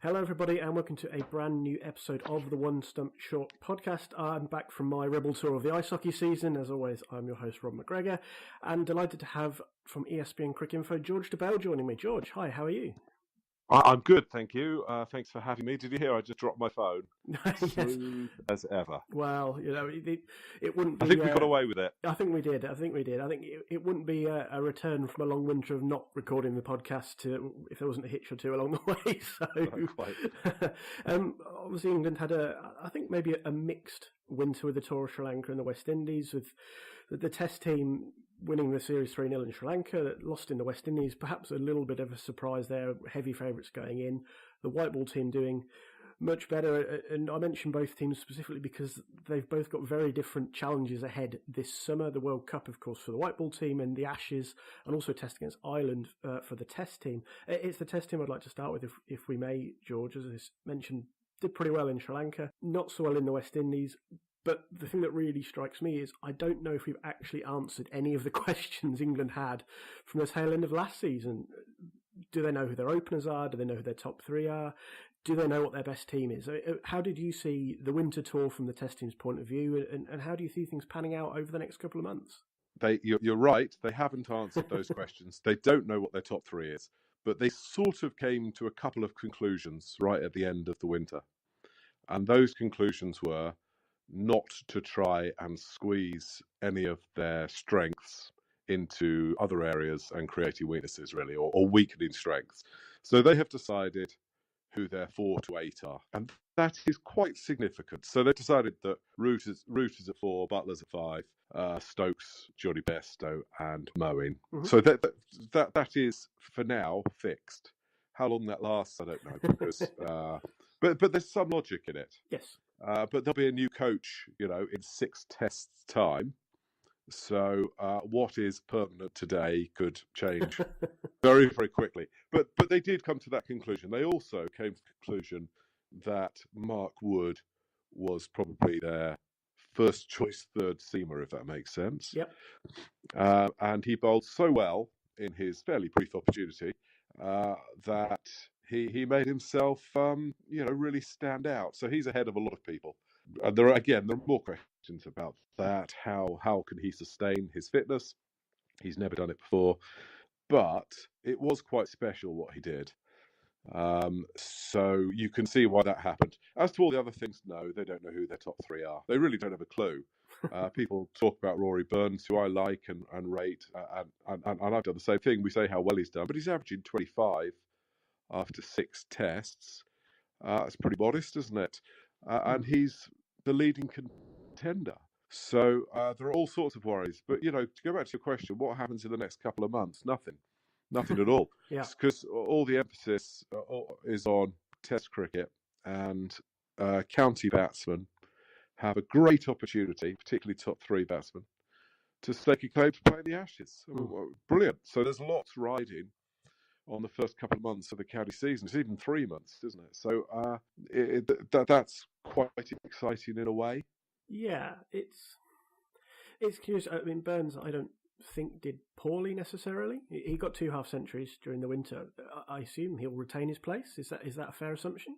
Hello, everybody, and welcome to a brand new episode of the One Stump Short podcast. I'm back from my Rebel tour of the ice hockey season. As always, I'm your host, Rob McGregor, and delighted to have from ESPN Cricinfo, George Dobell joining me. George, hi, how are you? I'm good, thank you. Thanks for having me. Did you hear I just dropped my phone? Yes. Smooth as ever. Well, you know, it wouldn't be... I think we got away with it. I think we did. I think it wouldn't be a return from a long winter of not recording the podcast if there wasn't a hitch or two along the way. So, Not quite. Obviously, England had I think maybe a mixed winter with the tour of Sri Lanka and the West Indies, with the Test team winning the series 3-0 in Sri Lanka, lost in the West Indies, perhaps a little bit of a surprise there, heavy favourites going in. The white ball team doing much better, and I mention both teams specifically because they've both got very different challenges ahead this summer. The World Cup, of course, for the white ball team, and the Ashes, and also a test against Ireland for the Test team. It's the Test team I'd like to start with, if we may, George. As I mentioned, did pretty well in Sri Lanka, not so well in the West Indies. But the thing that really strikes me is I don't know if we've actually answered any of the questions England had from the tail end of last season. Do they know who their openers are? Do they know who their top three are? Do they know what their best team is? How did you see the winter tour from the Test team's point of view, and how do you see things panning out over the next couple of months? You're right. They haven't answered those questions. They don't know what their top three is, but they sort of came to a couple of conclusions right at the end of the winter. And those conclusions were not to try and squeeze any of their strengths into other areas and creating weaknesses, really, or weakening strengths. So they have decided who their 4 to 8 are, and that is quite significant. So they decided that Root is at 4, Butler's at 5, Stokes, Johnny Bairstow, and Moeen. Mm-hmm. So that is for now fixed. How long that lasts, I don't know, because but there's some logic in it. Yes. But there'll be a new coach, in 6 tests' time. So what is permanent today could change very, very quickly. But they did come to that conclusion. They also came to the conclusion that Mark Wood was probably their first choice third seamer, if that makes sense. Yep. And he bowled so well in his fairly brief opportunity that he made himself, really stand out. So he's ahead of a lot of people. And there are more questions about that. How can he sustain his fitness? He's never done it before, but it was quite special what he did. So you can see why that happened. As to all the other things, no, they don't know who their top 3 are. They really don't have a clue. People talk about Rory Burns, who I like and rate, and I've done the same thing. We say how well he's done, but he's averaging 25 after 6 tests. That's pretty modest, isn't it? And he's the leading contender. So there are all sorts of worries. But, to go back to your question, what happens in the next couple of months? Nothing at all. Yeah. Because all the emphasis is on Test cricket, and county batsmen have a great opportunity, particularly top 3 batsmen, to stake a claim to play in the Ashes. Brilliant. So there's lots riding on the first couple of months of the county season. It's even 3 months, isn't it? So that's quite exciting in a way. Yeah, it's curious. I mean, Burns, I don't think did poorly necessarily. He got 2 half centuries during the winter. I assume he'll retain his place. Is that a fair assumption?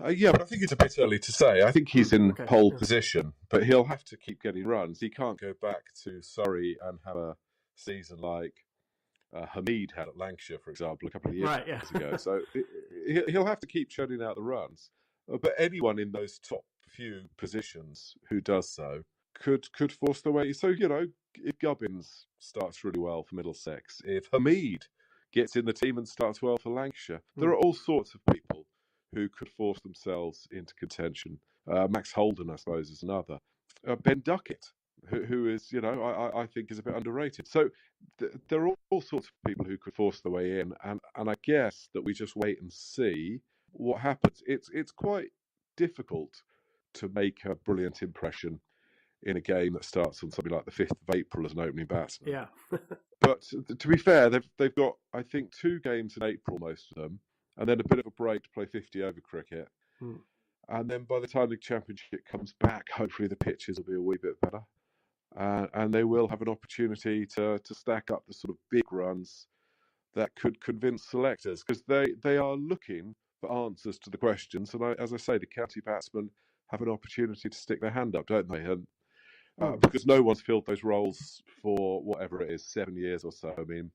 Yeah, but I think it's a bit early to say. I think he's in pole position, but he'll have to keep getting runs. He can't go back to Surrey and have a season like Hamid had at Lancashire, for example, a couple of years ago. So he'll have to keep churning out the runs. But anyone in those top few positions who does so could force their way. So, if Gubbins starts really well for Middlesex, if Hamid gets in the team and starts well for Lancashire, there are all sorts of people who could force themselves into contention. Max Holden, I suppose, is another. Ben Duckett, who is, I think is a bit underrated. So there are all sorts of people who could force their way in, and I guess that we just wait and see what happens. It's quite difficult to make a brilliant impression in a game that starts on something like the 5th of April as an opening batsman. Yeah. But to be fair, they've got, I think, 2 games in April, most of them, and then a bit of a break to play 50 over cricket. And then by the time the championship comes back, hopefully the pitches will be a wee bit better. And they will have an opportunity to stack up the sort of big runs that could convince selectors, because they are looking for answers to the questions. And as I say, the county batsmen have an opportunity to stick their hand up, don't they? And because no one's filled those roles for whatever it is, 7 years or so. I mean,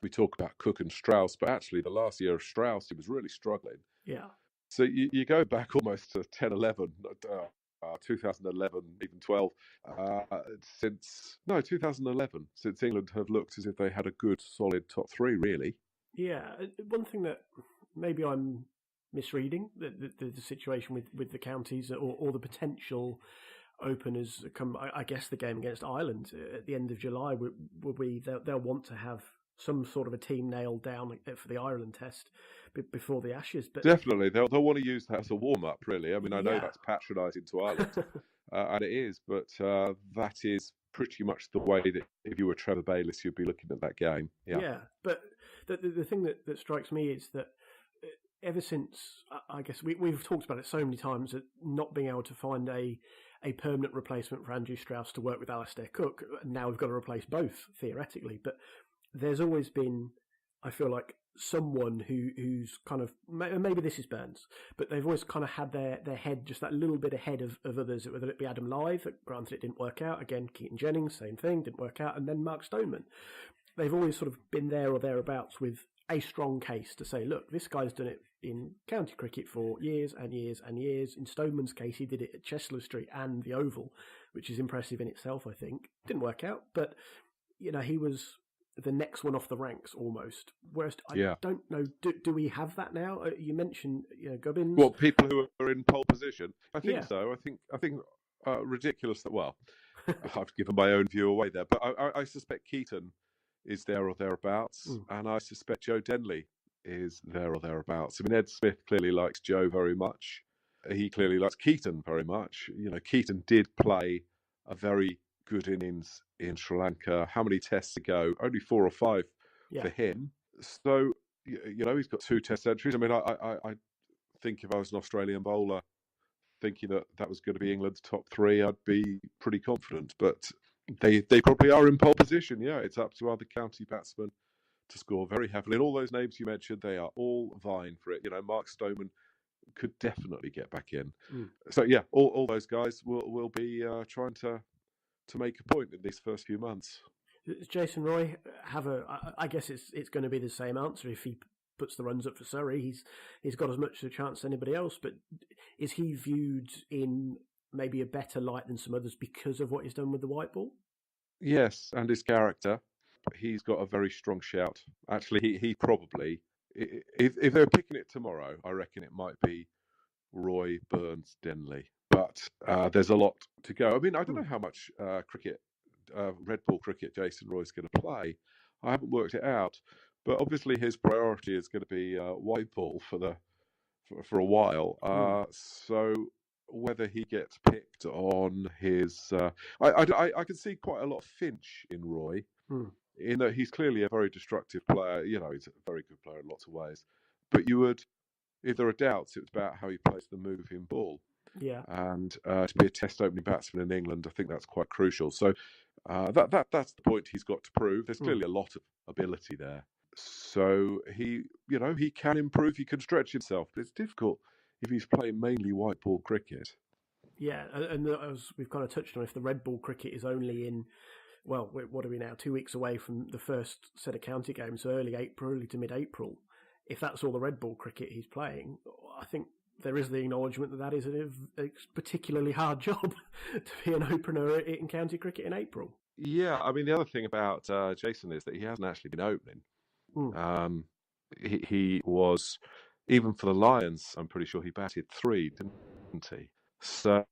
we talk about Cook and Strauss, but actually the last year of Strauss, he was really struggling. Yeah. So you go back almost to 10, 11, 2011, even 12, 2011, since England have looked as if they had a good, solid top three, really. Yeah. One thing that maybe I'm misreading, the situation with the counties or the potential openers come, I guess the game against Ireland at the end of July will be, they'll want to have some sort of a team nailed down for the Ireland test before the Ashes. But definitely, they'll want to use that as a warm-up, really. I mean, I know that's patronising to Ireland, and it is, but that is pretty much the way that if you were Trevor Bayliss, you'd be looking at that game. Yeah, but the thing that strikes me is that ever since, I guess we've talked about it so many times, that not being able to find a permanent replacement for Andrew Strauss to work with Alastair Cook, now we've got to replace both, theoretically. But there's always been, I feel like, someone who's kind of, maybe this is Burns, but they've always kind of had their head just that little bit ahead of others, whether it be Adam Lyth, granted it didn't work out, again, Keaton Jennings, same thing, didn't work out, and then Mark Stoneman. They've always sort of been there or thereabouts with a strong case to say, look, this guy's done it in county cricket for years and years and years. In Stoneman's case, he did it at Chestnut Street and the Oval, which is impressive in itself, I think. Didn't work out, but, he was the next one off the ranks almost. Whereas I don't know, do we have that now? You mentioned, Gubbins. Well, people who are in pole position. I think so. I think ridiculous that. Well, I've given my own view away there, but I suspect Keaton is there or thereabouts, and I suspect Joe Denley is there or thereabouts. I mean, Ed Smith clearly likes Joe very much. He clearly likes Keaton very much. Keaton did play a very good innings in Sri Lanka. How many tests ago? Only 4 or 5 for him. So, he's got 2 test centuries. I mean, I think if I was an Australian bowler thinking that was going to be England's top 3, I'd be pretty confident. But they probably are in pole position. Yeah, it's up to other county batsmen to score very heavily. And all those names you mentioned, they are all vying for it. Mark Stoneman could definitely get back in. So, yeah, all those guys will be trying to make a point in these first few months. Does Jason Roy have I guess it's going to be the same answer if he puts the runs up for Surrey. He's got as much of a chance as anybody else, but is he viewed in maybe a better light than some others because of what he's done with the white ball? Yes, and his character. He's got a very strong shout. Actually, he probably, if they're picking it tomorrow, I reckon it might be Roy, Burns, Denley. But there's a lot to go. I mean, I don't know how much cricket, red ball cricket, Jason Roy's going to play. I haven't worked it out. But obviously his priority is going to be white ball for a while. So whether he gets picked on his... I can see quite a lot of Finch in Roy, in that he's clearly a very destructive player. He's a very good player in lots of ways. But you would, if there are doubts, it's about how he plays the moving ball. Yeah. And to be a test opening batsman in England, I think that's quite crucial. So that's the point he's got to prove. There's clearly a lot of ability there. So he can improve, he can stretch himself, but it's difficult if he's playing mainly white ball cricket. Yeah, and as we've kind of touched on, if the red ball cricket is only in, well, what are we now, 2 weeks away from the first set of county games, so early to mid-April, if that's all the red ball cricket he's playing, I think there is the acknowledgement that is a particularly hard job to be an opener in county cricket in April. Yeah, I mean, the other thing about Jason is that he hasn't actually been opening. He was, even for the Lions, I'm pretty sure he batted 3, didn't he? So,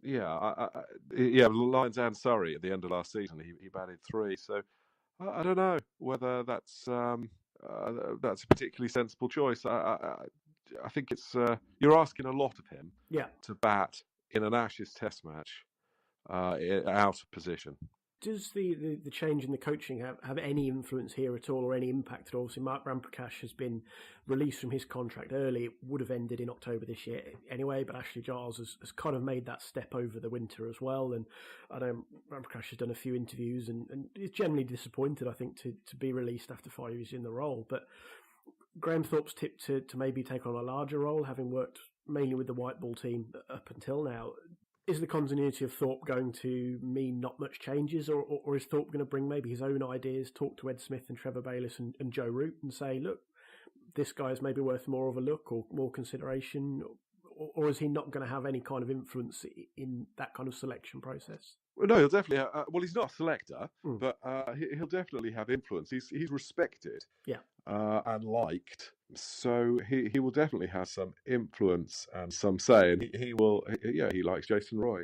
Lions and Surrey at the end of last season, he batted 3. So, I don't know whether that's a particularly sensible choice. I think it's you're asking a lot of him to bat in an Ashes Test match out of position. Does the change in the coaching have any influence here at all, or any impact at all? So Mark Ramprakash has been released from his contract early. It would have ended in October this year anyway, but Ashley Giles has kind of made that step over the winter as well. And I know Ramprakash has done a few interviews and is generally disappointed, I think, to be released after 5 years in the role. But Graham Thorpe's tipped to maybe take on a larger role, having worked mainly with the white ball team up until now. Is the continuity of Thorpe going to mean not much changes, or is Thorpe going to bring maybe his own ideas, talk to Ed Smith and Trevor Bayliss and Joe Root and say, look, this guy's maybe worth more of a look or more consideration, or is he not going to have any kind of influence in that kind of selection process? Well, no, he'll definitely have, well, he's not a selector, but he'll definitely have influence. He's respected and liked. So he will definitely have some influence and some say. And he likes Jason Roy.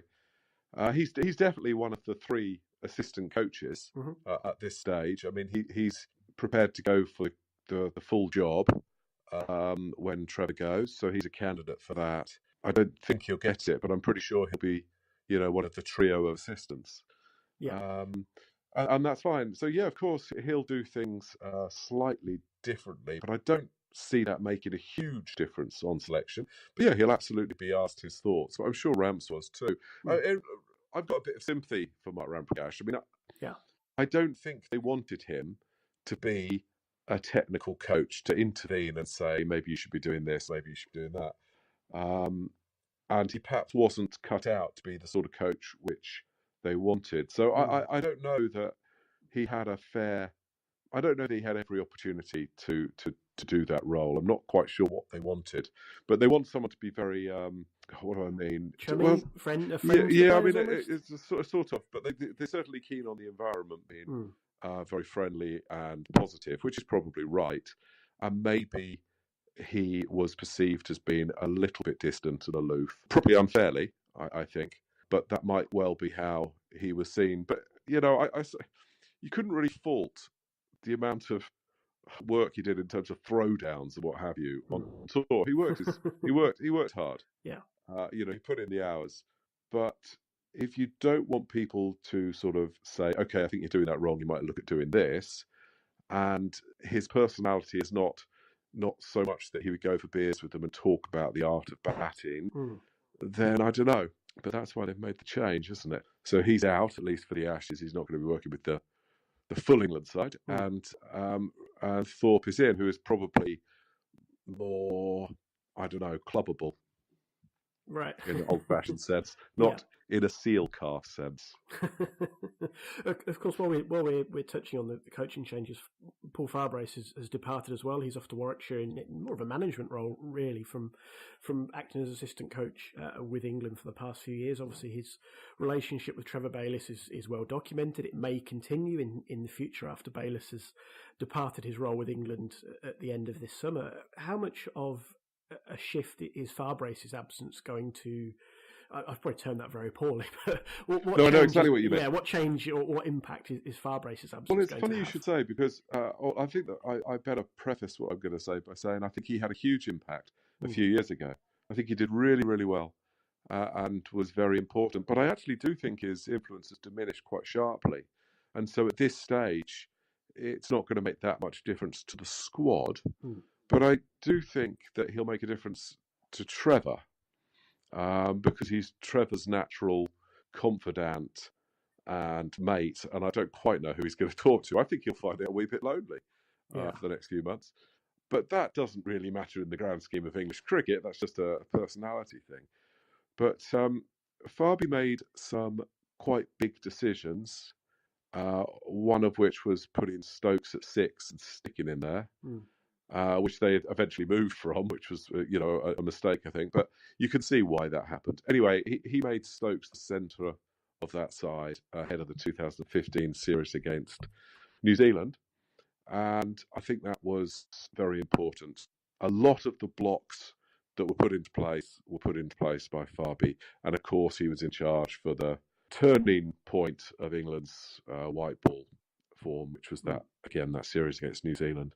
He's definitely one of the three assistant coaches at this stage. I mean, he's prepared to go for the full job when Trevor goes. So he's a candidate for that. I don't think he'll get it, but I'm pretty sure he'll be, one of the trio of assistants. Yeah. And that's fine. So, yeah, of course, he'll do things slightly differently, but I don't see that making a huge difference on selection. But, yeah, he'll absolutely be asked his thoughts. But I'm sure Ramps was too. I've got a bit of sympathy for Mark Ramprakash. I mean, I don't think they wanted him to be a technical coach, to intervene and say, maybe you should be doing this, maybe you should be doing that. And he perhaps wasn't cut out to be the sort of coach which they wanted. So I don't know that he had I don't know that he had every opportunity to do that role. I'm not quite sure what they wanted, but they want someone to be very, what do I mean? Chummy, friend. Yeah, I mean, it's sort of, but they're certainly keen on the environment being very friendly and positive, which is probably right. And maybe he was perceived as being a little bit distant and aloof, probably unfairly, I think. But that might well be how he was seen. But you couldn't really fault the amount of work he did in terms of throwdowns and what have you on tour. He worked hard. Yeah. He put in the hours. But if you don't want people to sort of say, okay, I think you're doing that wrong, you might look at doing this. And his personality is not so much that he would go for beers with them and talk about the art of batting, then I don't know. But that's why they've made the change, isn't it? So he's out, at least for the Ashes. He's not going to be working with the full England side. And Thorpe is in, who is probably more, I don't know, clubbable. Right. In an old-fashioned sense, not in a seal calf sense. Of course, while we're touching on the coaching changes, Paul Farbrace has departed as well. He's off to Warwickshire in more of a management role, really, from acting as assistant coach with England for the past few years. Obviously, his relationship with Trevor Bayliss is well documented. It may continue in the future after Bayliss has departed his role with England at the end of this summer. How much of a shift is Farbrace's absence going to? I've probably termed that very poorly, but I know exactly what you mean. Yeah, what change or what impact is Farbrace's absence? Well, it's funny you should say, because I think that I better preface what I'm going to say by saying I think he had a huge impact a few years ago. I think he did really, really well and was very important. But I actually do think his influence has diminished quite sharply. And so at this stage, it's not going to make that much difference to the squad. But I do think that he'll make a difference to Trevor because he's Trevor's natural confidant and mate, and I don't quite know who he's going to talk to. I think he'll find it a wee bit lonely for the next few months. But that doesn't really matter in the grand scheme of English cricket. That's just a personality thing. But Farby made some quite big decisions, one of which was putting Stokes at 6 and sticking in there. Which they eventually moved from, which was, a mistake, I think. But you can see why that happened. Anyway, he made Stokes the centre of that side ahead of the 2015 series against New Zealand. And I think that was very important. A lot of the blocks that were put into place by Farby. And, of course, he was in charge for the turning point of England's white ball form, which was that series against New Zealand.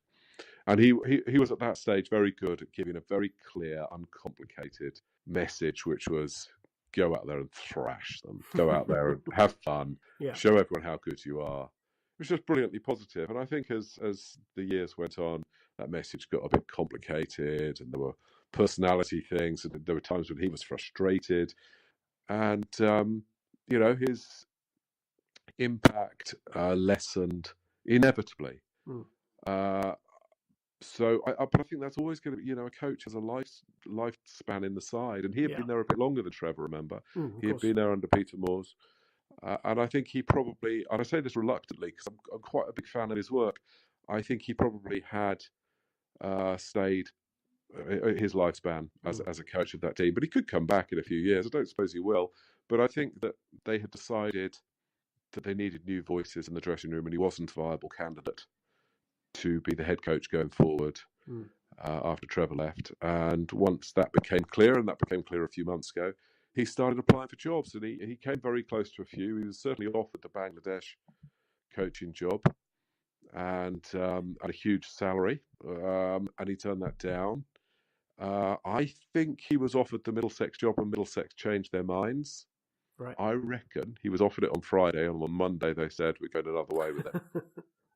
And he was at that stage very good at giving a very clear, uncomplicated message, which was go out there and thrash them. Go out there and have fun. Show everyone how good you are. It was just brilliantly positive. And I think as the years went on, that message got a bit complicated and there were personality things. And there were times when he was frustrated. And, his impact lessened inevitably. So, but I think that's always going to be, a coach has a lifespan in the side, and he had been there a bit longer than Trevor. Remember, he had been there under Peter Moores, and I think he probably, and I say this reluctantly because I'm quite a big fan of his work. I think he probably had stayed his lifespan as a coach of that team, but he could come back in a few years. I don't suppose he will, but I think that they had decided that they needed new voices in the dressing room, and he wasn't a viable candidate to be the head coach going forward after Trevor left. And once that became clear, and that became clear a few months ago, he started applying for jobs, and he came very close to a few. He was certainly offered the Bangladesh coaching job and at a huge salary, and he turned that down. I think he was offered the Middlesex job, and Middlesex changed their minds. Right. I reckon he was offered it on Friday, and on Monday they said we're going another way with it.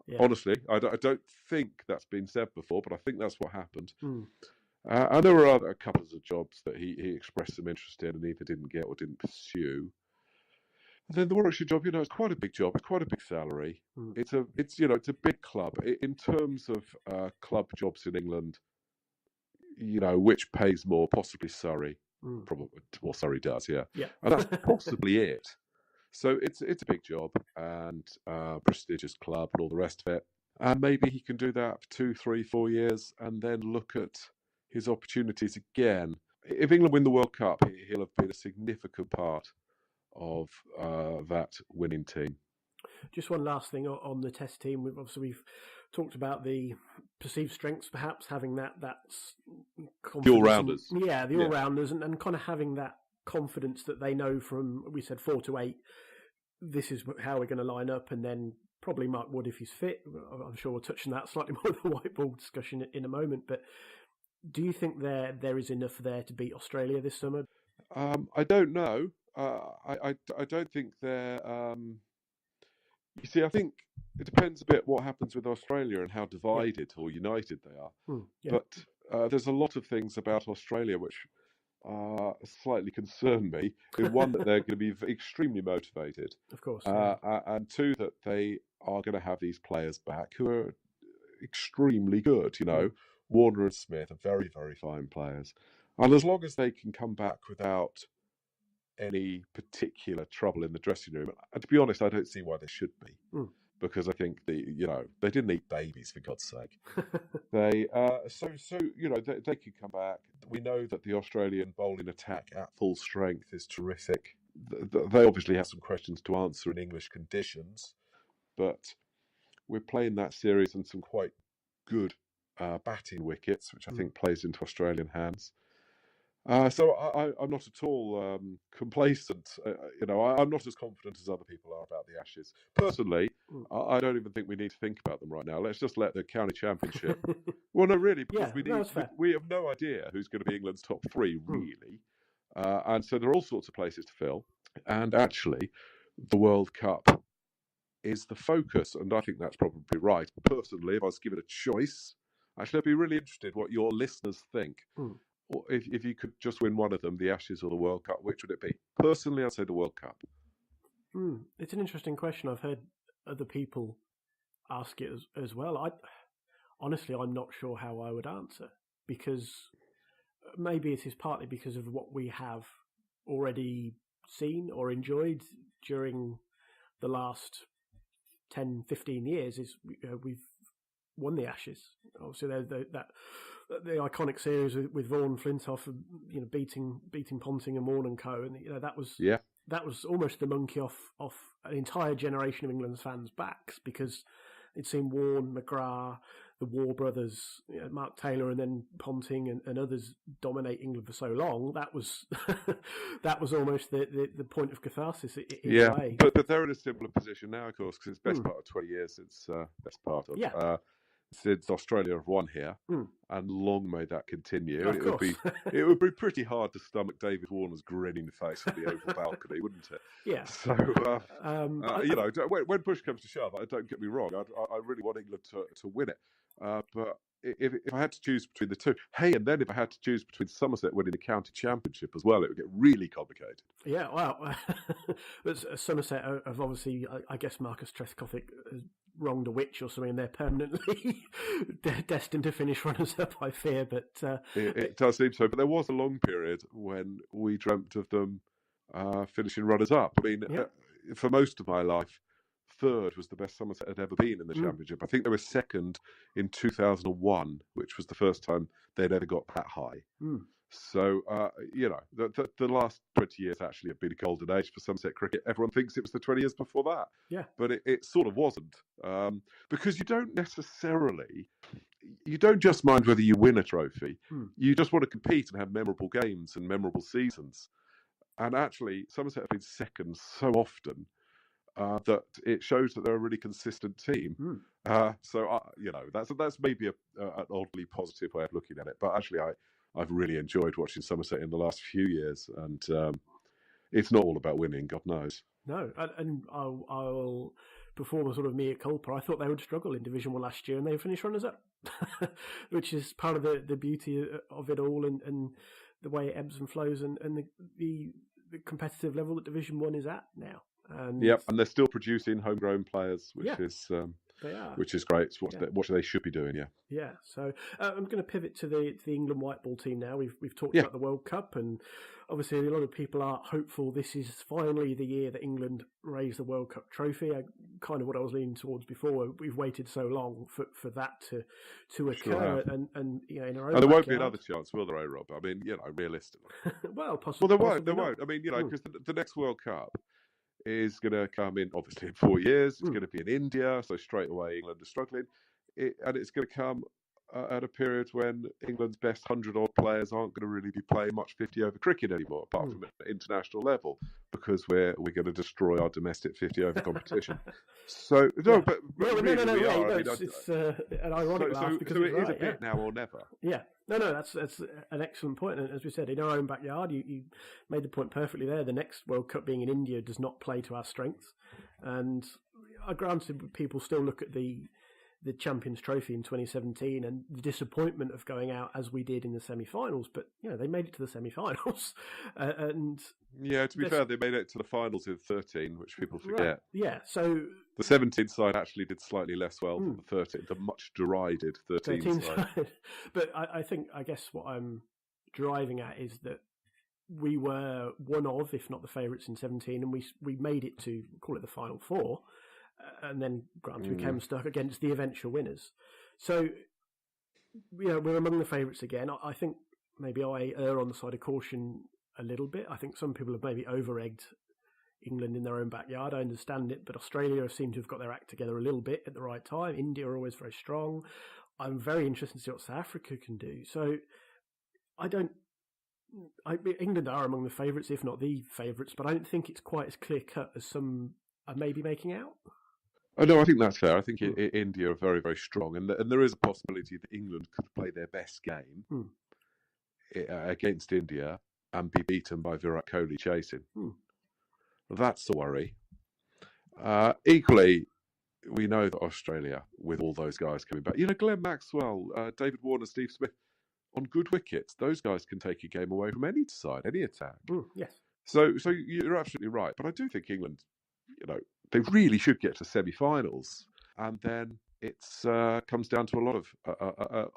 Yeah. Honestly, I don't think that's been said before, but I think that's what happened. And there were other couples of jobs that he expressed some interest in and either didn't get or didn't pursue. And then the Warwickshire job, it's quite a big job. It's quite a big salary. It's a big club in terms of club jobs in England. Which pays more? Possibly Surrey. Probably, well, Surrey does, yeah. And that's possibly it. So it's a big job and prestigious club and all the rest of it. And maybe he can do that for 2, 3, 4 years and then look at his opportunities again. If England win the World Cup, he'll have been a significant part of that winning team. Just one last thing on the Test team. We've talked about the perceived strengths, perhaps having that confidence. The all-rounders. The all-rounders and kind of having that confidence that they know from, we said 4 to 8, this is how we're going to line up, and then probably Mark Wood if he's fit. I'm sure we'll touch on that slightly more in the white ball discussion in a moment, but do you think there is enough there to beat Australia this summer? I don't know. I don't think they're... You see, I think it depends a bit what happens with Australia and how divided or united they are. But there's a lot of things about Australia which slightly concern me. In one, that they're going to be extremely motivated, of course, and two, that they are going to have these players back who are extremely good. Warner and Smith are very, very fine players, and as long as they can come back without any particular trouble in the dressing room, and to be honest, I don't see why they should be. Because I think they didn't eat babies, for God's sake. They could come back. We know that the Australian bowling attack at full strength is terrific. They obviously have some questions to answer in English conditions, but we're playing that series on some quite good batting wickets, which I think plays into Australian hands. So I'm not at all complacent. I'm not as confident as other people are about the Ashes. Personally, I don't even think we need to think about them right now. Let's just let the county championship. Well, no, really, because we have no idea who's going to be England's top 3, really. And so there are all sorts of places to fill. And actually, the World Cup is the focus, and I think that's probably right. Personally, if I was given a choice, actually, I'd be really interested what your listeners think. If you could just win one of them, the Ashes or the World Cup, which would it be? Personally, I'd say the World Cup. It's an interesting question. I've heard other people ask it as well. Honestly, I'm not sure how I would answer, because maybe it is partly because of what we have already seen or enjoyed during the last 10, 15 years. We've won the Ashes. Obviously, the iconic series with Vaughan Flintoff, beating Ponting and Warne and Co. And that was almost the monkey off an entire generation of England's fans' backs, because it'd seen Warne, McGrath, the War brothers, Mark Taylor, and then Ponting and others dominate England for so long. That was almost the point of catharsis in a way. But they're in a similar position now, of course, because it's best part of 20 years since Australia have won here, and long may that continue. It would be pretty hard to stomach David Warner's grinning face on the Oval balcony, wouldn't it? Yeah. So, when push comes to shove, don't get me wrong, I really want England to win it. But if I had to choose between the two, and then if I had to choose between Somerset winning the county championship as well, it would get really complicated. Yeah, well, Somerset have obviously, I guess Marcus Trescothick has wronged a witch or something, and they're permanently destined to finish runners-up, I fear. But it does seem so. But there was a long period when we dreamt of them finishing runners-up. I mean, for most of my life, third was the best Somerset had ever been in the Championship. I think they were second in 2001, which was the first time they'd ever got that high. So, the last 20 years actually have been a golden age for Somerset cricket. Everyone thinks it was the 20 years before that. Yeah. But it sort of wasn't. Because you don't just mind whether you win a trophy. You just want to compete and have memorable games and memorable seasons. And actually, Somerset have been second so often that it shows that they're a really consistent team. That's maybe an oddly positive way of looking at it. But actually, I've really enjoyed watching Somerset in the last few years, and it's not all about winning, God knows. No, and I'll perform a sort of mea culpa. I thought they would struggle in Division 1 last year, and they finished runners-up, which is part of the beauty of it all, and the way it ebbs and flows, and the competitive level that Division 1 is at now. And they're still producing homegrown players, which is they are. Which is great. It's what they should be doing. Yeah. So I'm going to pivot to the England white ball team now. We've talked about the World Cup, and obviously a lot of people are hopeful this is finally the year that England raise the World Cup trophy. Kind of what I was leaning towards before. We've waited so long for that to occur, and in our own there won't be another chance, will there, Rob? I mean, realistically. Well, possibly. Well, there won't. I mean, because the next World Cup is going to come in, obviously, in 4 years. It's going to be in India, so straight away England is struggling. And it's going to come at a period when England's best 100-odd players aren't going to really be playing much 50-over cricket anymore, apart from at international level, because we're going to destroy our domestic 50-over competition. So, we are. It's an ironic laugh because it is a bit now or never. Yeah. No, that's an excellent point. And as we said, in our own backyard, you made the point perfectly there. The next World Cup being in India does not play to our strengths. And granted, people still look at the Champions Trophy in 2017 and the disappointment of going out as we did in the semi-finals. But, they made it to the semi-finals. To be fair, they made it to the finals in 13, which people forget. Right. Yeah, so... The 17 side actually did slightly less well than the 13, the much derided 13 side. But I guess what I'm driving at is that we were one of, if not the favourites in 17, and we made it to, call it the Final Four, and then granted we came stuck against the eventual winners. So, we're among the favourites again. I think maybe I err on the side of caution a little bit. I think some people have maybe over-egged England in their own backyard. I understand it, but Australia seem to have got their act together a little bit at the right time. India are always very strong. I'm very interested to see what South Africa can do. So England are among the favourites, if not the favourites, but I don't think it's quite as clear-cut as some are maybe making out. Oh, no, I think that's fair. I think India are very, very strong, and there is a possibility that England could play their best game against India and be beaten by Virat Kohli chasing. That's a worry. Equally, we know that Australia, with all those guys coming back, Glenn Maxwell, David Warner, Steve Smith, on good wickets, those guys can take a game away from any side, any attack. Yes. So you're absolutely right. But I do think England, they really should get to semi-finals, and then it comes down to a lot of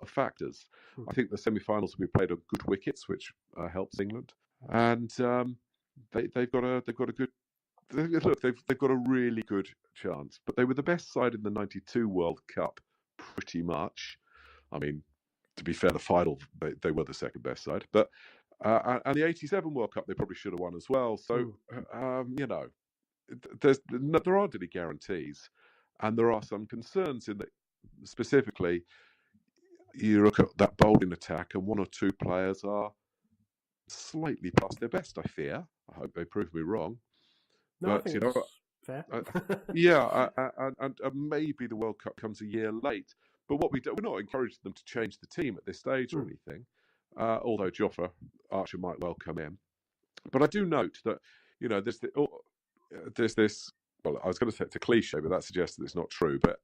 factors. I think the semi-finals will be played on good wickets, which helps England, and they've got a good. Look, they've got a really good chance, but they were the best side in the '92 World Cup, pretty much. I mean, to be fair, the final they were the second best side, but and the '87 World Cup they probably should have won as well. So there aren't any guarantees, and there are some concerns in that. Specifically, you look at that bowling attack, and one or two players are slightly past their best. I fear. I hope they prove me wrong. No, but, I think that's fair. And maybe the World Cup comes a year late. But what we're not encouraging them to change the team at this stage or anything. Although Jofra Archer might well come in. But I do note that there's this. Well, I was going to say it's a cliche, but that suggests that it's not true. But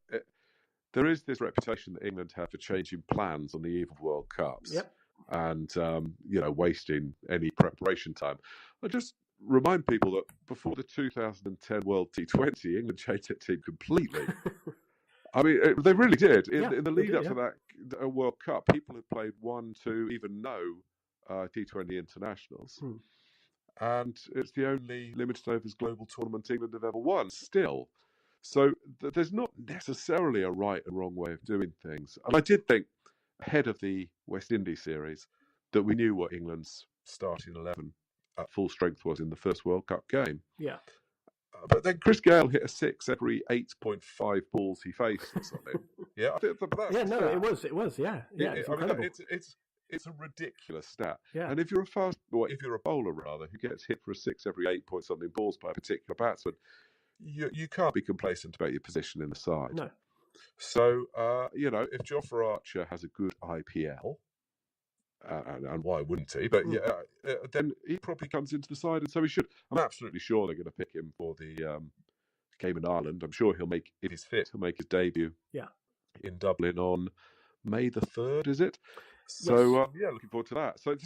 there is this reputation that England have for changing plans on the eve of World Cups. Yep. And wasting any preparation time. I just remind people that before the 2010 World T20, England changed their team completely. I mean, they really did. In the lead up to that World Cup, people had played 1, 2, even no T20 internationals. And it's the only limited overs global tournament England have ever won still. So there's not necessarily a right and wrong way of doing things. And I did think, ahead of the West Indies series, that we knew what England's starting 11 at full strength was in the first World Cup game. Yeah. But then Chris Gayle hit a 6 every 8.5 balls he faced or something. Yeah, I think that's it was. Yeah, it's incredible. It's a ridiculous stat. Yeah. And if you're a bowler rather, who gets hit for a 6 every 8 point something balls by a particular batsman, you can't be complacent about your position in the side. No. So if Jofra Archer has a good IPL, and why wouldn't he? But then he probably comes into the side, and so he should. I'm absolutely sure they're going to pick him for the Cayman Island. I'm sure if he's fit, he'll make his debut. In Dublin on May the 3rd, is it? So yes. Looking forward to that. So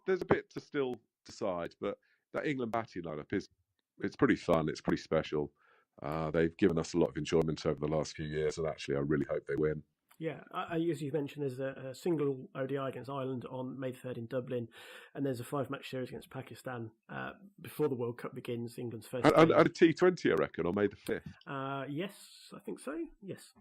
there's a bit to still decide, but that England batting lineup it's pretty fun. It's pretty special. They've given us a lot of enjoyment over the last few years, and actually, I really hope they win. Yeah, as you mentioned, there's a single ODI against Ireland on May 3rd in Dublin, and there's a 5-match series against Pakistan before the World Cup begins. England's first. And a T20, I reckon, on May the 5th. Yes, I think so. Yes.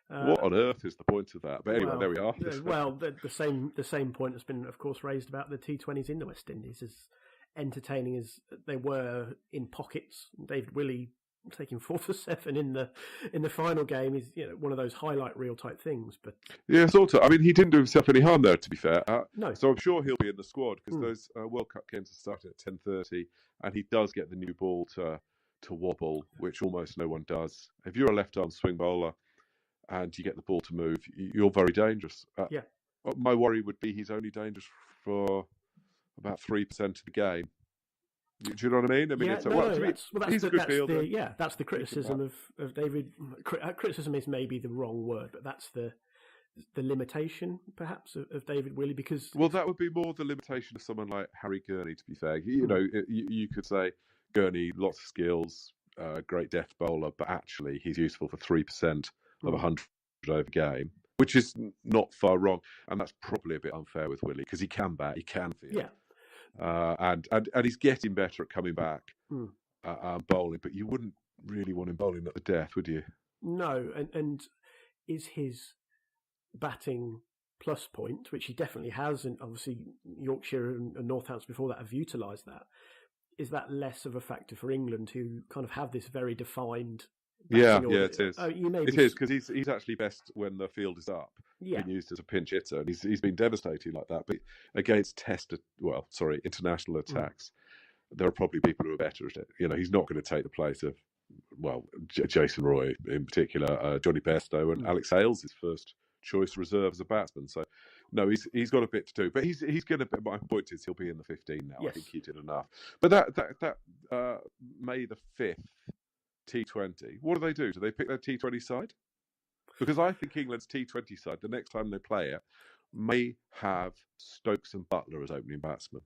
What on earth is the point of that? But anyway, there we are. Well, the same point has been, of course, raised about the T20s in the West Indies, as entertaining as they were in pockets. David Willey taking 4 for 7 in the final game is one of those highlight reel type things. But yeah, sort of. I mean, he didn't do himself any harm there, to be fair. No. So I'm sure he'll be in the squad because those World Cup games are starting at 10:30, and he does get the new ball to wobble, which almost no one does. If you're a left-arm swing bowler and you get the ball to move, you're very dangerous. My worry would be he's only dangerous for about 3% of the game. Do you know what I mean? I mean, he's a good fielder. That's the criticism of David. Criticism is maybe the wrong word, but that's the limitation, perhaps, of David Willey. Because that would be more the limitation of someone like Harry Gurney. To be fair, you could say Gurney, lots of skills, great death bowler, but actually he's useful for 3% of 100 over game, which is not far wrong, and that's probably a bit unfair with Willey because he can bat, he can field. Yeah. And he's getting better at coming back bowling, but you wouldn't really want him bowling at the death, would you? No, and is his batting plus point, which he definitely has, and obviously Yorkshire and Northampton before that have utilised that, is that less of a factor for England, who kind of have this very defined... Yeah, it is. It is, because he's actually best when the field is up. Yeah. Being used as a pinch hitter, and he's been devastating like that. But against international attacks, there are probably people who are better at it. He's not going to take the place of, Jason Roy in particular, Johnny Bairstow, and Alex Hales, his first choice reserve as a batsman. So, no, he's got a bit to do. But he's going to. My point is, he'll be in the 15 now. Yes. I think he did enough. But that May the 5th. T20. What do they do? Do they pick their T20 side? Because I think England's T20 side, the next time they play it, may have Stokes and Butler as opening batsmen.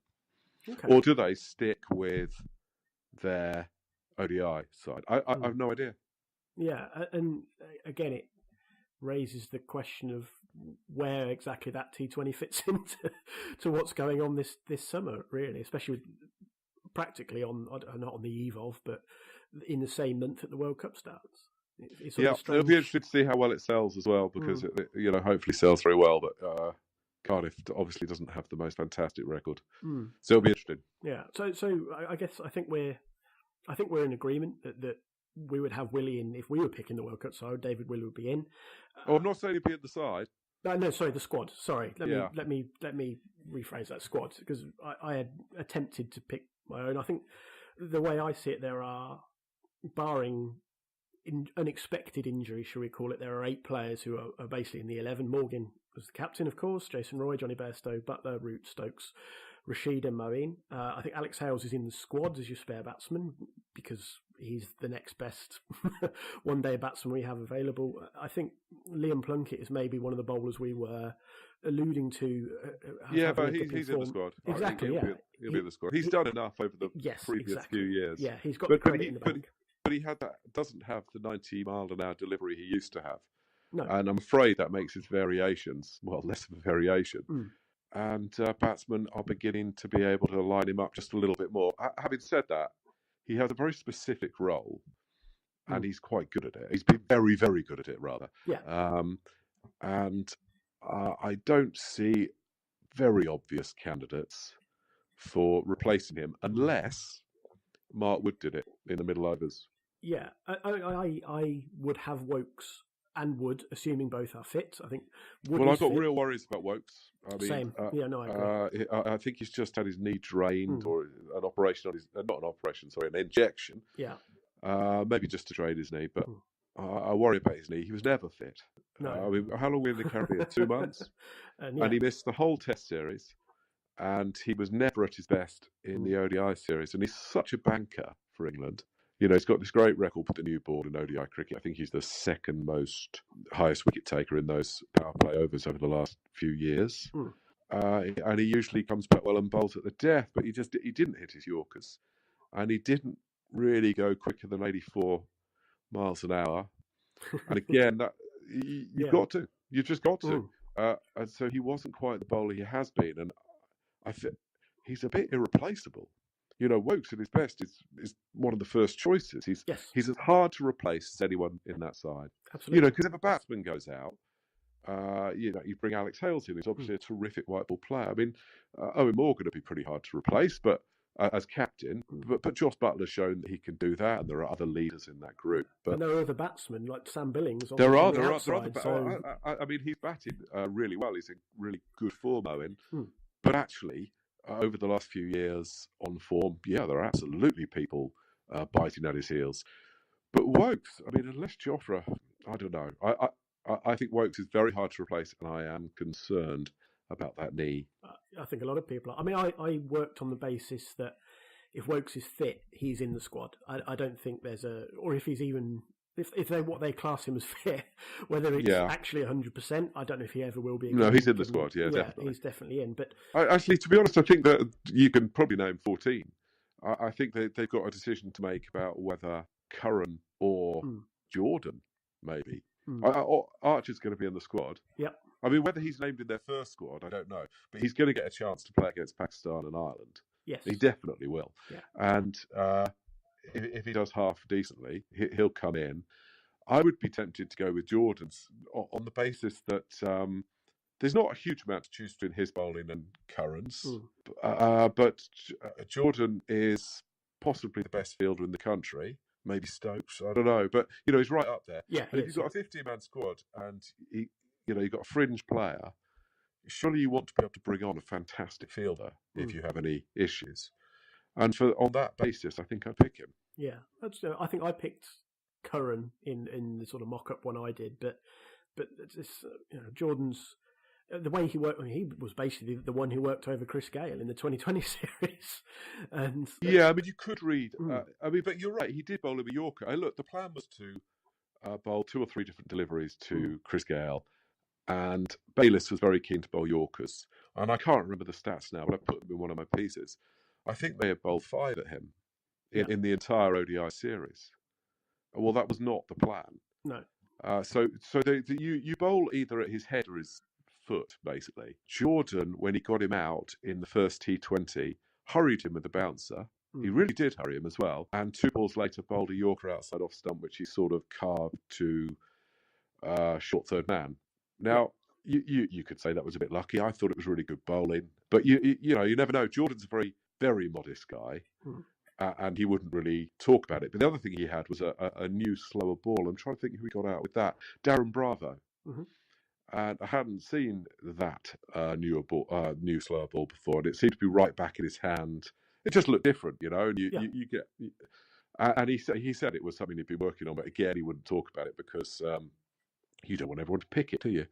Okay. Or do they stick with their ODI side? I have no idea. Yeah, and again, it raises the question of where exactly that T20 fits into to what's going on this summer, really, especially practically not on the eve of, but in the same month that the World Cup starts. It'll be interesting to see how well it sells as well, because it hopefully sells very well. But Cardiff obviously doesn't have the most fantastic record, so it'll be interesting. Yeah. So I guess I think we're in agreement that we would have Willey in if we were picking the World Cup side. David Willey would be in. I'm not saying he'd be at the side. No, sorry, the squad. Sorry, let me rephrase that, squad, because I had attempted to pick my own. I think the way I see it, there are, barring unexpected injury, shall we call it, there are 8 players who are basically in the 11. Morgan was the captain, of course. Jason Roy, Johnny Bairstow, Butler, Root, Stokes, Rashid and Moeen. I think Alex Hales is in the squad as your spare batsman because he's the next best one-day batsman we have available. I think Liam Plunkett is maybe one of the bowlers we were alluding to. But he's in the squad. Exactly, he'll be in the squad. He's done enough over the previous few years. Yeah, he's got the credit in the bank. But he doesn't have the 90-mile-an-hour delivery he used to have. No. And I'm afraid that makes his variations, less of a variation. And batsmen are beginning to be able to line him up just a little bit more. Having said that, he has a very specific role, and he's quite good at it. He's been very, very good at it, rather. Yeah. And I don't see very obvious candidates for replacing him, unless Mark Wood did it in the middle overs. Yeah, I would have Woakes and Wood, assuming both are fit. I think Wood I've got fit. real worries about Woakes. I mean, Same. Yeah, no, I agree. I think he's just had his knee drained, or an operation on his, not an operation, sorry, an injection. Yeah. Maybe just to drain his knee, but I worry about his knee. He was never fit. No. I mean, how long were we in the Caribbean? 2 months? And he missed the whole Test series, and he was never at his best in the ODI series. And he's such a banker for England. You know, he's got this great record with the new ball in ODI cricket. I think he's the second most highest wicket taker in those power play overs over the last few years. And he usually comes back well and bowls at the death, but he didn't hit his Yorkers, and he didn't really go quicker than 84 miles an hour. And again, you've got to. You've just got to. And so he wasn't quite the bowler he has been, and I think he's a bit irreplaceable. You know, Woakes at his best is one of the first choices. He's as hard to replace as anyone in that side. Absolutely. You know, because if a batsman goes out, you know, you bring Alex Hales in, who's obviously a terrific white ball player. I mean, Owen Morgan would be pretty hard to replace, but as captain, but Joss Butler's shown that he can do that, and there are other leaders in that group. But there are other batsmen like Sam Billings. There are other. I mean, he's batted really well. He's in really good form, Owen. But actually, over the last few years on form, there are absolutely people biting at his heels. But Woakes, I mean, unless Jofra, I don't know. I think Woakes is very hard to replace, and I am concerned about that knee. I think a lot of people are. I mean, I worked on the basis that if Woakes is fit, he's in the squad. I don't think there's or if he's even, if they class him as fit, whether it's actually 100%, I don't know if he ever will be. No, he's in the squad, definitely. He's definitely in. But actually, to be honest, I think that you can probably name 14. I think they've got a decision to make about whether Curran or Jordan, maybe. Archer's going to be in the squad. Yep. I mean, whether he's named in their first squad, I don't know. But he's going to get a chance to play against Pakistan and Ireland. Yes. He definitely will. Yeah. And if he does half decently, he'll come in. I would be tempted to go with Jordan's on the basis that there's not a huge amount to choose between his bowling and Curran's. But Jordan is possibly the best fielder in the country. Maybe Stokes, I don't know. But, you know, he's right up there. Yeah. And if you've got a 15-man squad and, you've got a fringe player, surely you want to be able to bring on a fantastic fielder if you have any issues. And on that basis, I think I'd pick him. Yeah. I think I picked Curran in the sort of mock-up one I did. But it's, Jordan's... The way he worked, he was basically the one who worked over Chris Gayle in the 2020 series. And I mean, you could read. But you're right. He did bowl him a Yorker. Look, the plan was to bowl 2 or 3 different deliveries to Chris Gayle, and Bayliss was very keen to bowl Yorkers. And I can't remember the stats now, but I put them in one of my pieces. I think they had bowled 5 at him in the entire ODI series. Well, that was not the plan. No. So you bowl either at his head or his foot, basically. Jordan, when he got him out in the first T20, hurried him with the bouncer. He really did hurry him as well. And 2 balls later, bowled a Yorker outside off stump, which he sort of carved to short third man. Now, you could say that was a bit lucky. I thought it was really good bowling. But, you never know. Jordan's a very, very modest guy. And he wouldn't really talk about it. But the other thing he had was a new, slower ball. I'm trying to think who he got out with that. Darren Bravo. And I hadn't seen that new slower ball before, and it seemed to be right back in his hand. It just looked different, And you get. And he said it was something he'd been working on, but again, he wouldn't talk about it because you don't want everyone to pick it, do you?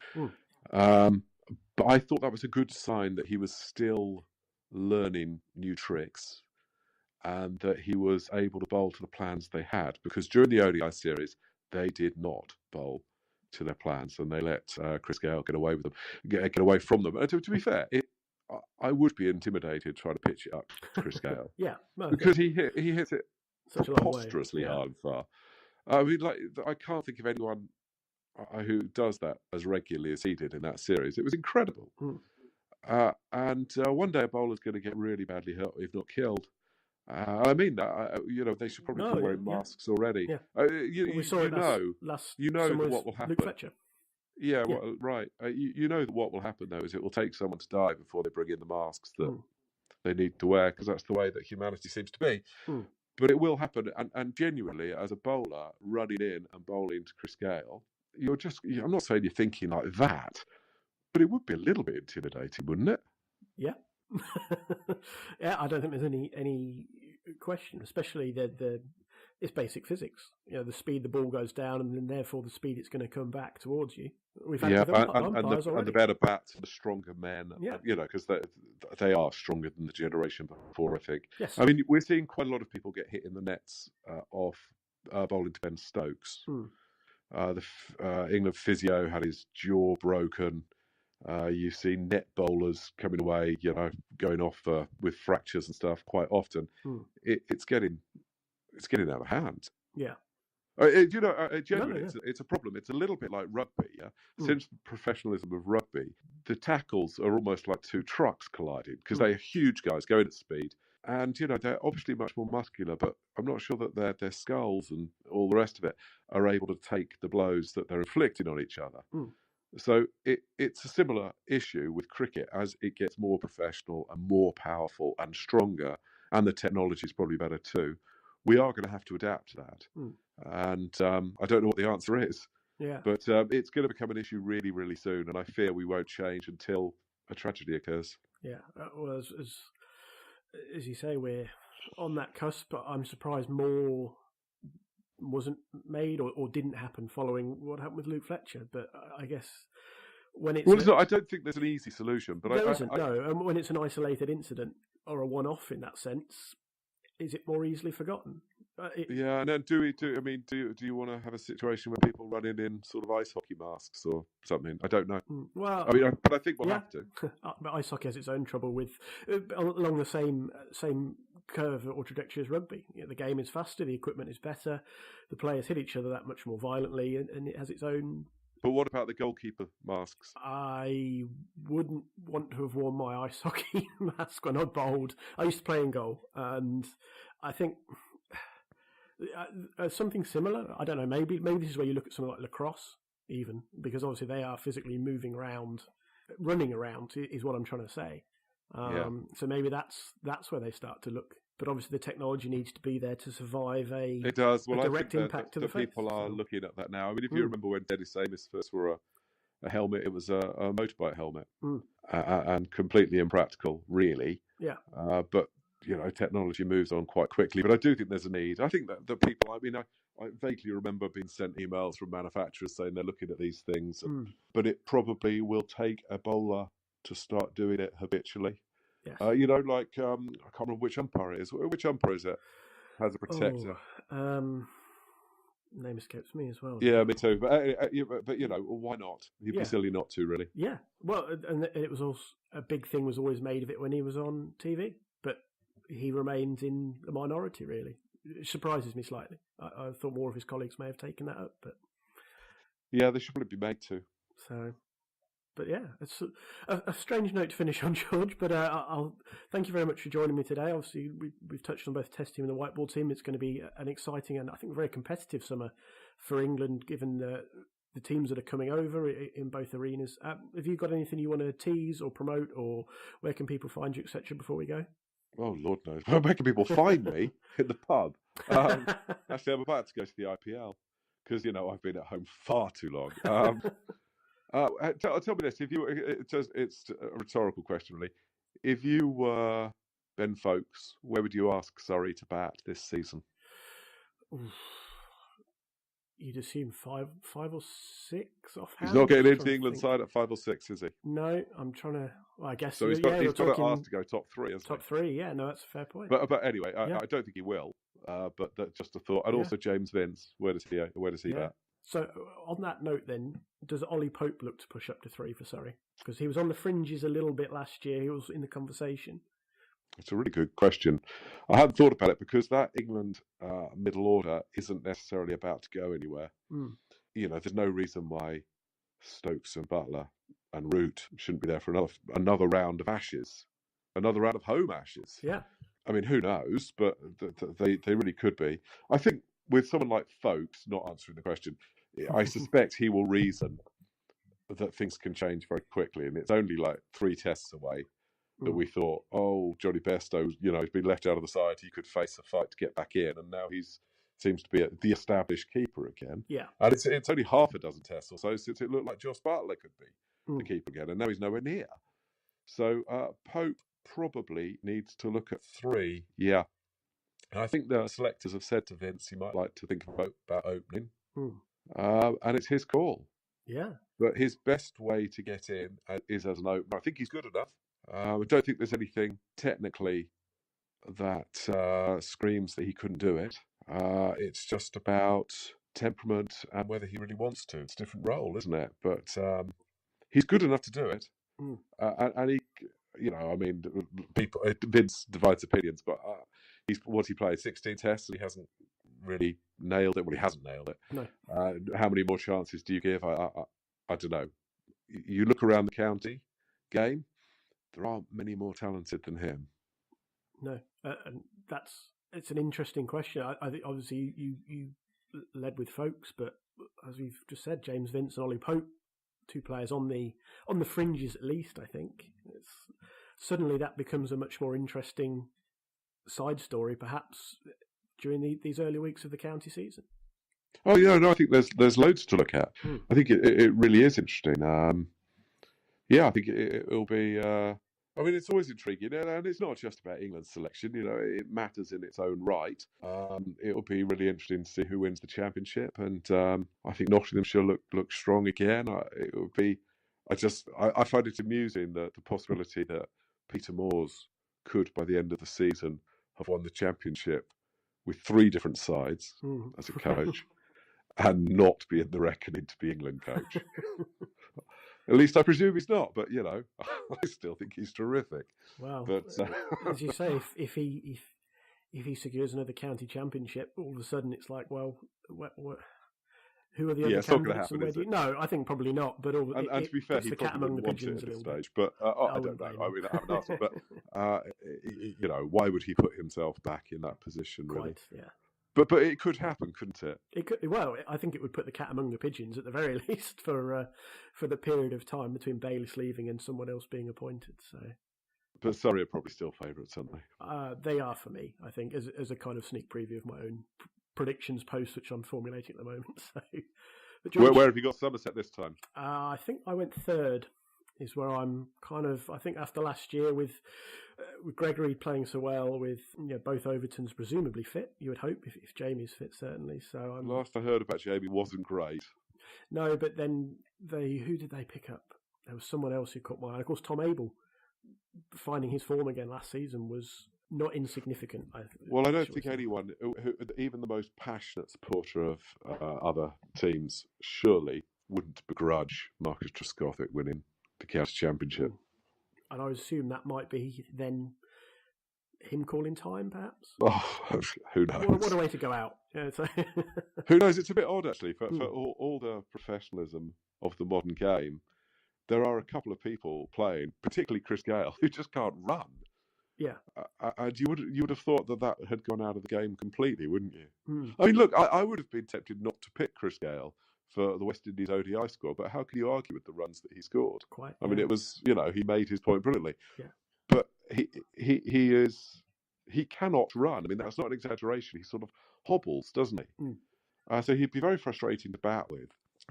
But I thought that was a good sign that he was still learning new tricks, and that he was able to bowl to the plans they had. Because during the ODI series, they did not bowl to their plans, and they let Chris Gayle get away with them, get away from them. And to be fair, I would be intimidated trying to pitch it up to Chris Gayle. Because he hits it preposterously hard and far. I mean, I can't think of anyone who does that as regularly as he did in that series. It was incredible. And one day a bowler's going to get really badly hurt, if not killed. I mean that. They should probably be wearing masks already. Yeah. We saw it last what will happen. Luke Fletcher. Yeah, yeah. Well, right. You know that what will happen though is it will take someone to die before they bring in the masks that they need to wear, because that's the way that humanity seems to be. But it will happen, and genuinely, as a bowler running in and bowling to Chris Gayle, I'm not saying you're thinking like that, but it would be a little bit intimidating, wouldn't it? Yeah. Yeah, I don't think there's any question, especially it's basic physics. The speed the ball goes down, and then therefore the speed it's going to come back towards you. We've had and the better bats, the stronger men, because they are stronger than the generation before, I think. Yes. I mean, we're seeing quite a lot of people get hit in the nets off bowling to Ben Stokes. The England physio had his jaw broken. You've seen net bowlers coming away, going off with fractures and stuff quite often. It's getting out of hand. Yeah. Generally, it's a problem. It's a little bit like rugby. Yeah? Since the professionalism of rugby, the tackles are almost like two trucks colliding, because they are huge guys going at speed. And, they're obviously much more muscular, but I'm not sure that their skulls and all the rest of it are able to take the blows that they're inflicting on each other. So it's a similar issue with cricket. As it gets more professional and more powerful and stronger, and the technology is probably better too, we are going to have to adapt to that. And I don't know what the answer is. Yeah. But it's going to become an issue really, really soon, and I fear we won't change until a tragedy occurs. Yeah. Well, as you say, we're on that cusp, but I'm surprised more wasn't made or didn't happen following what happened with Luke Fletcher. But I guess when it's... Well, I don't think there's an easy solution. But there isn't, no. And when it's an isolated incident or a one-off in that sense, is it more easily forgotten? Yeah, and then do you want to have a situation where people run in sort of ice hockey masks or something? I don't know. Well, but I think we'll have to. But ice hockey has its own trouble with along the same curve or trajectory as rugby. The game is faster, the equipment is better, the players hit each other that much more violently, and it has its own. But what about the goalkeeper masks? I wouldn't want to have worn my ice hockey mask when I bowled. I used to play in goal, and I think something similar. I don't know. Maybe this is where you look at something like lacrosse, even, because obviously they are physically moving around, running around is what I'm trying to say. So maybe that's where they start to look. But obviously the technology needs to be there to survive a direct impact to the face. People are looking at that now. I mean, if you remember when Dennis Amos first wore a helmet, it was a motorbike helmet, and completely impractical, really. Yeah. But technology moves on quite quickly. But I do think there's a need. I think that the people. I mean, I vaguely remember being sent emails from manufacturers saying they're looking at these things, but it probably will take a bowler to start doing it habitually. Yes. I can't remember which umpire it is. Which umpire is it? Has a protector. Name escapes me as well. Yeah, me too. But why not? He'd be silly not to, really. Yeah. Well, and it was also a big thing was always made of it when he was on TV, but he remains in the minority. Really, it surprises me slightly. I thought more of his colleagues may have taken that up, but yeah, they should probably be made to. So. But yeah, it's a strange note to finish on, George. But I'll thank you very much for joining me today. Obviously, we've touched on both Test team and the whiteball team. It's going to be an exciting and I think very competitive summer for England, given the teams that are coming over in both arenas. Have you got anything you want to tease or promote, or where can people find you, etc. Before we go? Oh, Lord knows. Where can people find me? In the pub. Actually, I'm about to go to the IPL because I've been at home far too long. Tell me this: it's a rhetorical question, really. If you were Ben Foakes, where would you ask Surrey to bat this season? You'd assume five or six offhand. He's not getting into the England side at 5 or 6, is he? No, I'm trying to. Well, I guess so. He's got to ask to go top 3. Top 3, yeah. No, that's a fair point. But anyway, I don't think he will. But that's just a thought. And also James Vince, where does he bat? So on that note, then, does Ollie Pope look to push up to 3 for Surrey? Because he was on the fringes a little bit last year. He was in the conversation. It's a really good question. I hadn't thought about it because that England middle order isn't necessarily about to go anywhere. there's no reason why Stokes and Butler and Root shouldn't be there for another round of Ashes, another round of home Ashes. Yeah. I mean, who knows? But they really could be. I think with someone like Folkes, not answering the question, I suspect he will reason that things can change very quickly, and it's only like 3 tests away that we thought, oh, Johnny Bairstow, he's been left out of the side. He could face a fight to get back in, and now seems to be the established keeper again. Yeah, and it's only half a dozen tests or so since it looked like Joss Bartlett could be the keeper again, and now he's nowhere near. So Pope probably needs to look at 3. Yeah, and I think the selectors have said to Vince he might like to think about opening, and it's his call. Yeah, but his best way to get in is as an opener. I think he's good enough. I don't think there's anything technically that screams that he couldn't do it. It's just about temperament and whether he really wants to. It's a different role, isn't it? But he's good enough to do it. And he, Vince divides opinions, but he played 16 tests and he hasn't really nailed it. Well, he hasn't nailed it. No. How many more chances do you give? I don't know. You look around the county game, there aren't many more talented than him. No, and it's an interesting question. I think obviously you led with Folkes, but as we've just said, James Vince and Ollie Pope, 2 players on the fringes at least. I think suddenly that becomes a much more interesting side story, perhaps during these early weeks of the county season. Oh yeah, no, I think there's loads to look at. I think it really is interesting. I think it'll be. I mean, it's always intriguing, and it's not just about England's selection. It matters in its own right. It'll be really interesting to see who wins the championship, and I think Nottinghamshire look strong again. It would be. I find it amusing that the possibility that Peter Moores could, by the end of the season, have won the championship with 3 different sides as a coach, and not be in the reckoning to be England coach. At least I presume he's not, but I still think he's terrific. Wow! But as you say, if he secures another county championship, all of a sudden it's like, well, who are the other candidates? Happen, and no, I think probably not. But to be fair, he the probably wouldn't want it at this stage. But I don't know. I mean, I haven't asked him. But why would he put himself back in that position? Really? Quite, yeah. But it could happen, couldn't it? It could. Well, I think it would put the cat among the pigeons at the very least for the period of time between Bayliss leaving and someone else being appointed. So, but Surrey are probably still favourites, aren't they? They are for me. I think as a kind of sneak preview of my own predictions post, which I'm formulating at the moment. So, George, where have you got Somerset this time? I think I went 3rd. Is where I'm kind of. I think after last year with Gregory playing so well, with both Overtons presumably fit, you would hope if Jamie's fit, certainly. So last I heard about Jamie wasn't great. No, but then who did they pick up? There was someone else who caught my eye. Of course, Tom Abel finding his form again last season was not insignificant. I don't think anyone, even the most passionate supporter of other teams, surely wouldn't begrudge Marcus Trescothick winning the county championship. And I assume that might be then him calling time, perhaps. Oh, who knows? What a way to go out. Yeah, who knows? It's a bit odd, actually, for all the professionalism of the modern game. There are a couple of people playing, particularly Chris Gayle, who just can't run. Yeah, and you would have thought that had gone out of the game completely, wouldn't you? I mean, look, I would have been tempted not to pick Chris Gayle for the West Indies ODI squad, but how can you argue with the runs that he scored? Quite. I mean, it was he made his point brilliantly. Yeah. But he cannot run. I mean, that's not an exaggeration. He sort of hobbles, doesn't he? So he'd be very frustrating to bat with.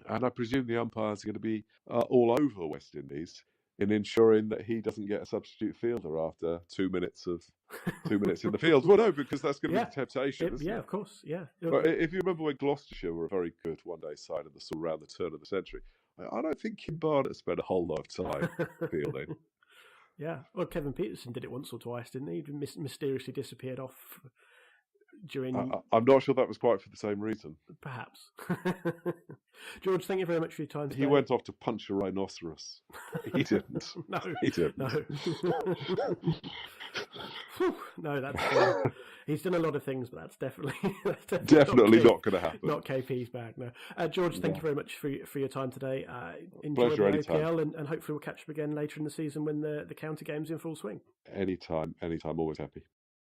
And I presume the umpires are going to be all over the West Indies in ensuring that he doesn't get a substitute fielder after 2 minutes in the field. Well, no, because that's going to be the temptation, isn't it? Yeah, of course, yeah. Well, if you remember when Gloucestershire were a very good one-day side of around the turn of the century, I don't think Kim Barnett spent a whole lot of time fielding. Yeah, well, Kevin Peterson did it once or twice, didn't he? He mysteriously disappeared off during. I'm not sure that was quite for the same reason. Perhaps. George, thank you very much for your time today. He went off to punch a rhinoceros. He didn't. No, he didn't. No. No, that's he's done a lot of things, but that's definitely not going to happen. Not KP's bag. No, George, thank you very much for your time today. Enjoy Pleasure, the anytime. OPL, and hopefully we'll catch up again later in the season when the county game's in full swing. Anytime, always happy.